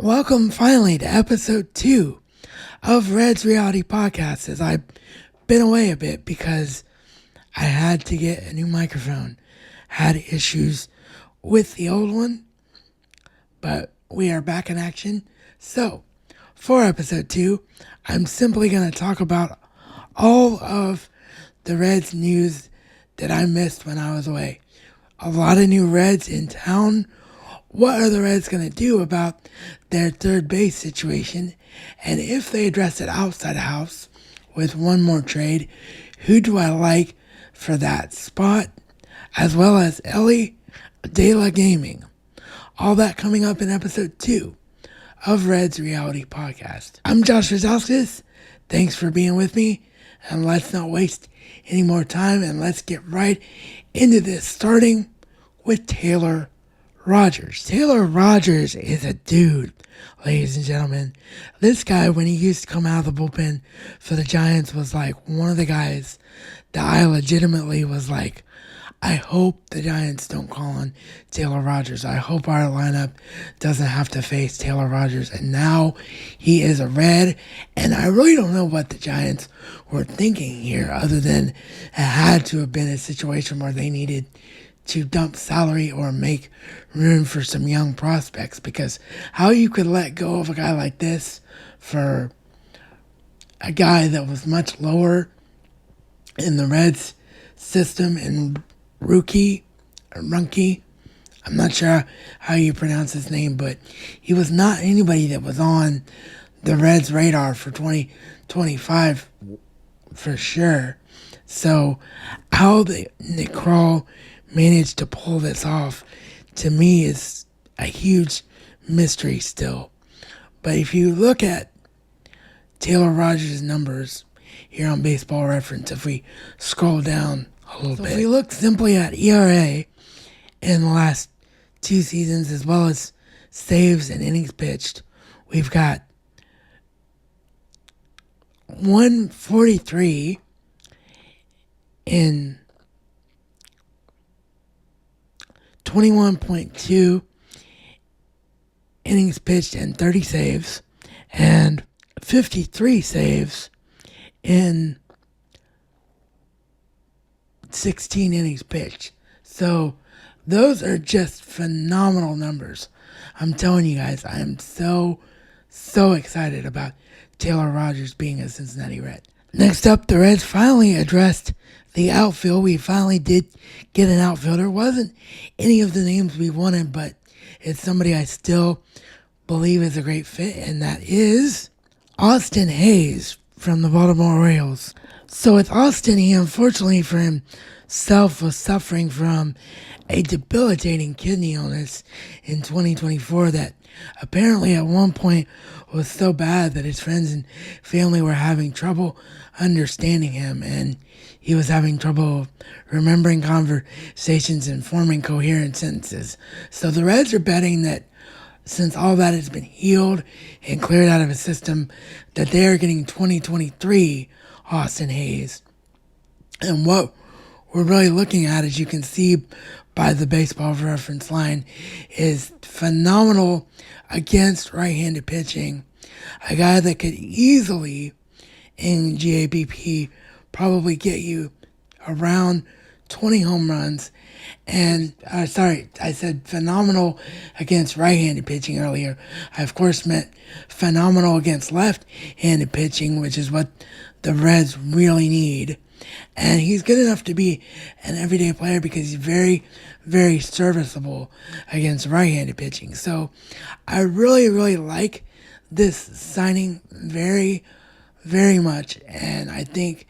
Welcome finally to episode 2 of Red's Reality Podcast, as I've been away a bit because I had to get a new microphone. Had issues with the old one, but we are back in action. So, for episode 2, I'm simply going to talk about all of the Reds news that I missed when I was away. A lot of new Reds in town. What are the Reds going to do about their third base situation? And if they address it outside the house with one more trade, who do I like for that spot? As well as Ellie De La Gaming. All that coming up in episode 2 of Red's Reality Podcast. I'm Josh Razauskas. Thanks for being with me. And let's not waste any more time and let's get right into this, starting with Taylor Rogers. Taylor Rogers is a dude, ladies and gentlemen. This guy, when he used to come out of the bullpen for the Giants, was like one of the guys that I legitimately was like, I hope the Giants don't call on Taylor Rogers. I hope our lineup doesn't have to face Taylor Rogers. And now he is a Red, and I really don't know what the Giants were thinking here, other than it had to have been a situation where they needed to dump salary or make room for some young prospects, because how you could let go of a guy like this for a guy that was much lower in the Reds system and Runke, I'm not sure how you pronounce his name, but he was not anybody that was on the Reds radar for 2025 for sure. So how Nick Kroll managed to pull this off, to me, is a huge mystery still. But if you look at Taylor Rogers' numbers here on Baseball Reference, if we scroll down a little bit, if we look simply at ERA in the last 2 seasons, as well as saves and innings pitched, we've got 143 in 21.2 innings pitched and 30 saves, and 53 saves in 16 innings pitched. So those are just phenomenal numbers. I'm telling you guys, I am so excited about Taylor Rogers being a Cincinnati Red. Next up, the Reds finally addressed the outfield. We finally did get an outfielder. It wasn't any of the names we wanted, but it's somebody I still believe is a great fit, and that is Austin Hayes from the Baltimore Orioles. So with Austin, he unfortunately for himself was suffering from a debilitating kidney illness in 2024 that apparently at one point was so bad that his friends and family were having trouble understanding him, and he was having trouble remembering conversations and forming coherent sentences. So the Reds are betting that since all that has been healed and cleared out of his system, that they are getting 2023 Austin Hayes. And what we're really looking at, as you can see by the Baseball Reference line, is phenomenal against right-handed pitching. A guy that could easily, in GABP, probably get you around 20 home runs. And, I said phenomenal against right-handed pitching earlier. I, of course, meant phenomenal against left-handed pitching, which is what the Reds really need. And he's good enough to be an everyday player because he's very serviceable against right-handed pitching. So I really like this signing very much. And I think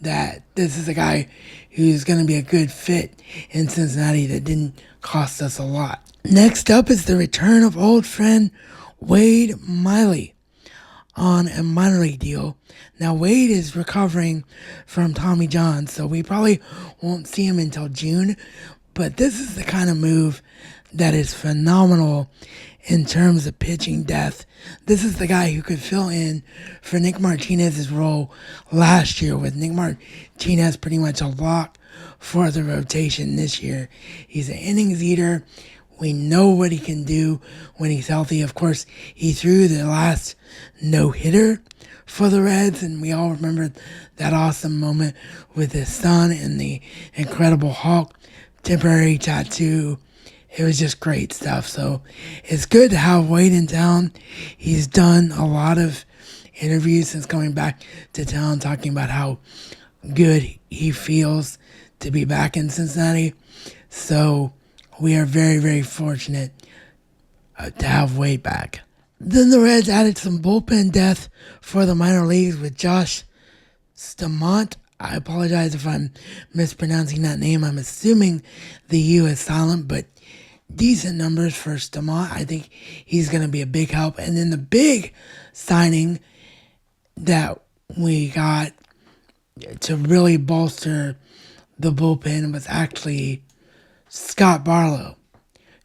that this is a guy who's going to be a good fit in Cincinnati that didn't cost us a lot. Next up is the return of old friend Wade Miley on a minor league deal. Now, Wade is recovering from Tommy John, so we probably won't see him until June, but this is the kind of move that is phenomenal in terms of pitching depth. This is the guy who could fill in for Nick Martinez's role last year, with Nick Martinez pretty much a lock for the rotation this year. He's an innings eater We know what he can do when he's healthy. Of course, he threw the last no-hitter for the Reds, and we all remember that awesome moment with his son and the Incredible Hulk temporary tattoo. It was just great stuff. So it's good to have Wade in town. He's done a lot of interviews since coming back to town, talking about how good he feels to be back in Cincinnati. So we are very, very fortunate to have Wade back. Then the Reds added some bullpen depth for the minor leagues with Josh Stamont. I apologize if I'm mispronouncing that name. I'm assuming the U is silent, but decent numbers for Stamont. I think he's going to be a big help. And then the big signing that we got to really bolster the bullpen was actually Scott Barlow,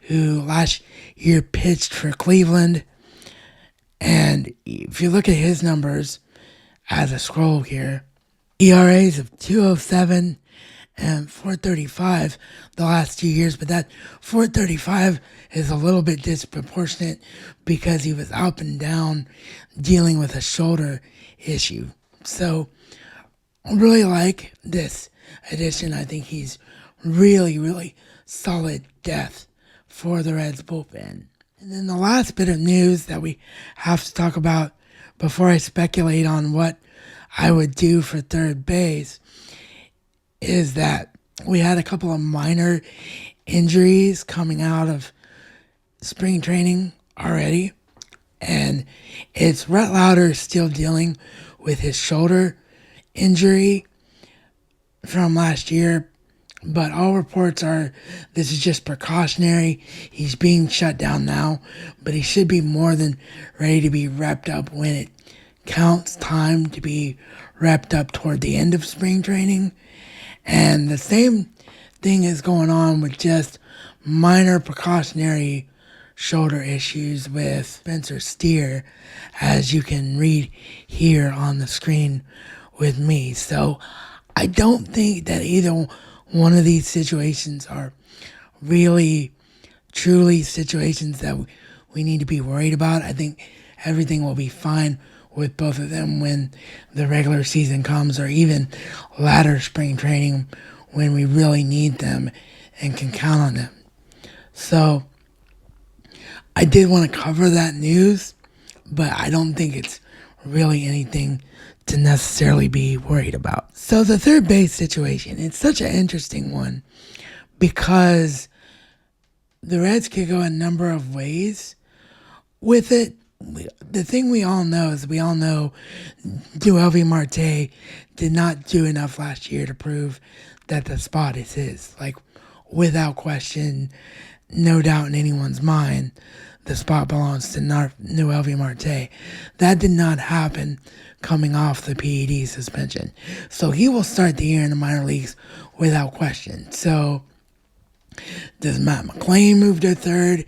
who last year pitched for Cleveland. And if you look at his numbers as a scroll here, ERAs of 207 and 435 the last 2 years, but that 435 is a little bit disproportionate because he was up and down dealing with a shoulder issue. So I really like this addition. I think he's really, really solid depth for the Reds bullpen. And then the last bit of news that we have to talk about before I speculate on what I would do for third base is that we had a couple of minor injuries coming out of spring training already. And it's Rhett Lauder still dealing with his shoulder injury from last year. But all reports are this is just precautionary. He's being shut down now, but he should be more than ready to be wrapped up when it counts time to be wrapped up toward the end of spring training. And the same thing is going on with just minor precautionary shoulder issues with Spencer Steer, as you can read here on the screen with me. So I don't think that either one of these situations are really, truly situations that we need to be worried about. I think everything will be fine with both of them when the regular season comes, or even latter spring training when we really need them and can count on them. So I did want to cover that news, but I don't think it's really anything to necessarily be worried about. So the third base situation, it's such an interesting one because the Reds could go a number of ways with it. The thing we all know is Joelvi Marte did not do enough last year to prove that the spot is his. Like, without question, no doubt in anyone's mind, the spot belongs to Joelvi Marte. That did not happen coming off the PED suspension. So he will start the year in the minor leagues without question. So does Matt McLain move to third?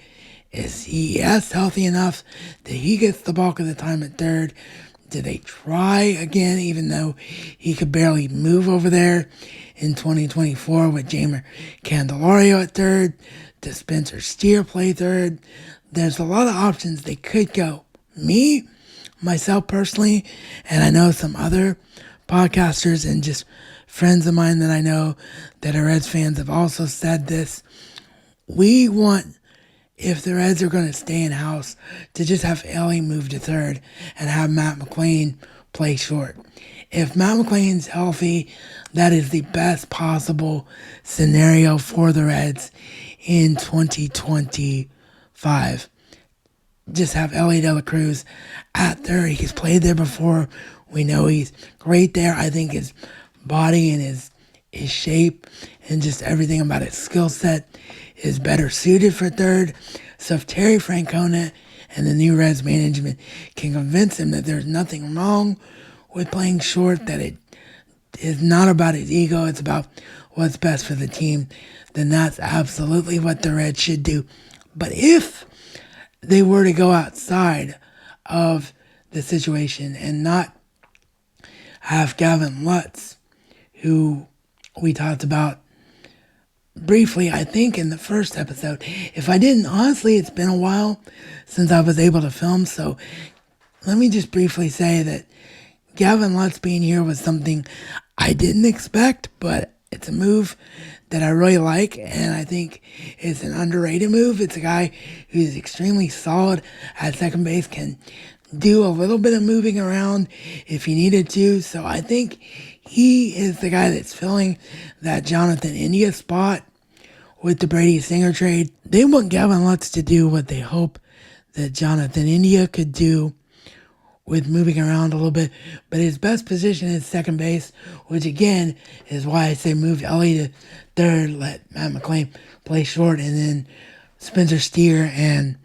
Is he healthy enough that he gets the bulk of the time at third? Do they try again, even though he could barely move over there in 2024 with Jamer Candelario at third? Does Spencer Steer play third? There's a lot of options they could go. Myself personally, and I know some other podcasters and just friends of mine that I know that are Reds fans have also said this. We want, if the Reds are going to stay in-house, to just have Ellie move to third and have Matt McLain play short. If Matt McLain's healthy, that is the best possible scenario for the Reds in 2025. Just have Ellie De La Cruz at third. He's played there before. We know he's great there. I think his body and his shape and just everything about his skill set is better suited for third. So if Terry Francona and the new Reds management can convince him that there's nothing wrong with playing short, that it is not about his ego, it's about what's best for the team, then that's absolutely what the Reds should do. But if they were to go outside of the situation and not have Gavin Lutz, who we talked about briefly, I think, in the first episode. If I didn't, honestly, it's been a while since I was able to film, so let me just briefly say that Gavin Lutz being here was something I didn't expect, but it's a move that I really like, and I think it's an underrated move. It's a guy who's extremely solid at second base, can do a little bit of moving around if he needed to, so I think he is the guy that's filling that Jonathan India spot with the Brady Singer trade. They want Gavin Lutz to do what they hope that Jonathan India could do with moving around a little bit, but his best position is second base, which again is why I say move Ellie to third, let Matt McClain play short, and then Spencer Steer and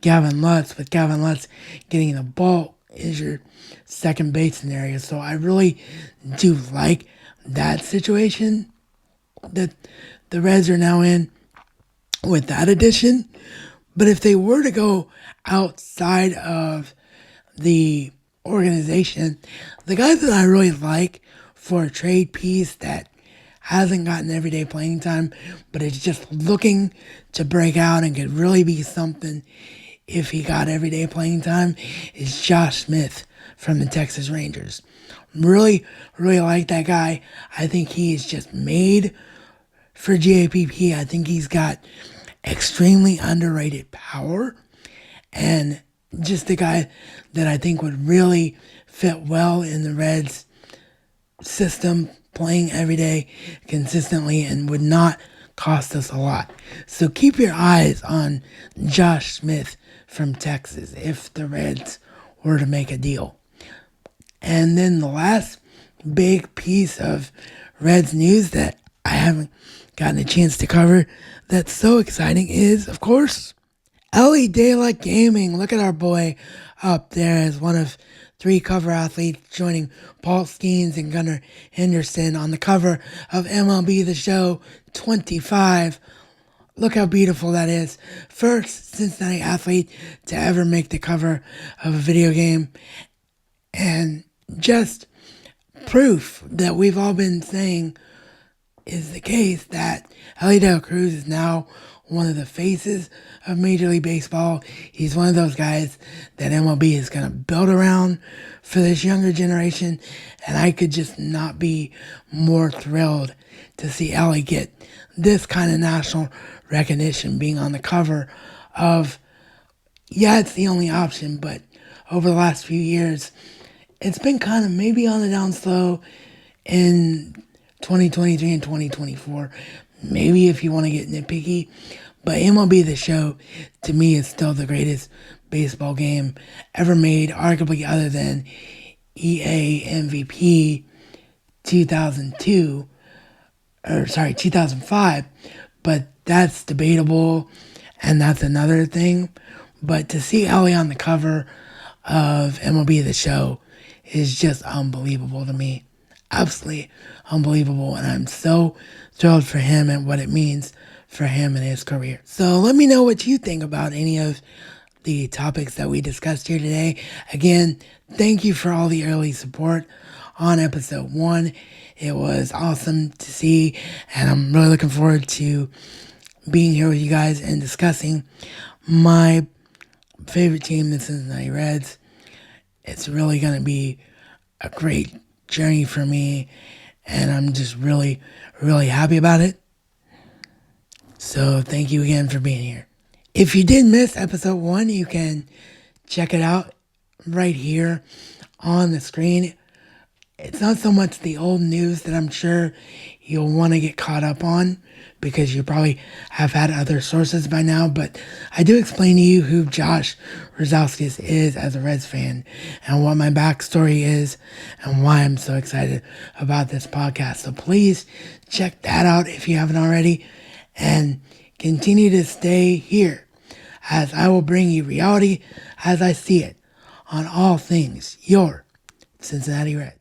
Gavin Lutz, with Gavin Lutz getting the ball is your second base scenario. So I really do like that situation that the Reds are now in with that addition. But if they were to go outside of the organization, the guy that I really like for a trade piece that hasn't gotten everyday playing time, but is just looking to break out and could really be something if he got everyday playing time, is Josh Smith from the Texas Rangers. Really, really like that guy. I think he is just made for GAPP. I think he's got extremely underrated power, and just a guy that I think would really fit well in the Reds system, playing every day consistently, and would not cost us a lot. So keep your eyes on Josh Smith from Texas if the Reds were to make a deal. And then the last big piece of Reds news that I haven't gotten a chance to cover that's so exciting is, of course, Ellie Daylight Gaming. Look at our boy up there as one of 3 cover athletes, joining Paul Skeens and Gunnar Henderson on the cover of MLB The Show 25. Look how beautiful that is. First Cincinnati athlete to ever make the cover of a video game. And just proof that we've all been saying is the case, that Ellie De La Cruz is now one of the faces of Major League Baseball. He's one of those guys that MLB is going to build around for this younger generation, and I could just not be more thrilled to see Ellie get this kind of national recognition, being on the cover of, yeah, it's the only option, but over the last few years, it's been kind of maybe on the down slow in 2023 and 2024. Maybe if you want to get nitpicky, but MLB The Show, to me, is still the greatest baseball game ever made, arguably other than EA MVP 2005, but that's debatable, and that's another thing. But to see Ellie on the cover of MLB The Show is just unbelievable to me. Absolutely unbelievable, and I'm so thrilled for him and what it means for him and his career. So let me know what you think about any of the topics that we discussed here today. Again, thank you for all the early support on episode 1. It was awesome to see, and I'm really looking forward to being here with you guys and discussing my favorite team, the Cincinnati Reds. It's really going to be a great journey for me, and I'm just really, really happy about it. So thank you again for being here. If you did miss episode 1, you can check it out right here on the screen. It's not so much the old news that I'm sure you'll want to get caught up on, because you probably have had other sources by now, but I do explain to you who Josh Razauskas is as a Reds fan, and what my backstory is, and why I'm so excited about this podcast. So please check that out if you haven't already, and continue to stay here, as I will bring you reality as I see it on all things your Cincinnati Reds.